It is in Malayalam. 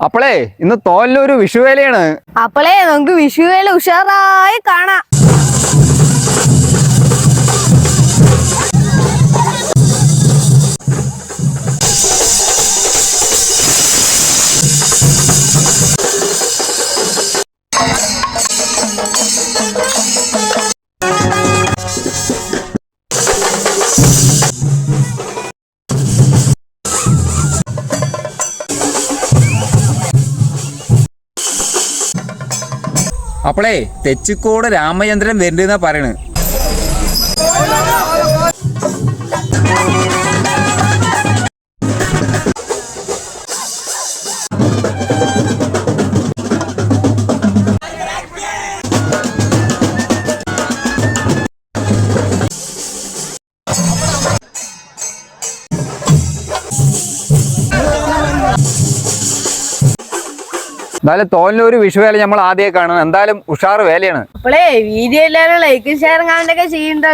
അപ്പളേ ഇന്ന് തോലിനൊരു വിഷുവേലയാണ്. അപ്പളേ നമുക്ക് വിഷുവേല ഉഷാറായി കാണാം. അപ്പളേ തെച്ചിക്കോട് രാമചന്ദ്രൻ വരുന്നുണ്ടെന്നാ പറയണ്. എന്തായാലും തോലിനൊരു വിഷുവേല നമ്മൾ ആദ്യമേ കാണുന്നത്. എന്തായാലും ഉഷാറ് വേലയാണ്. അപ്പളേ വീഡിയോ എല്ലാവരും ലൈക്കും ഷെയറും കമന്റൊക്കെ ചെയ്യണ്ടല്ലോ.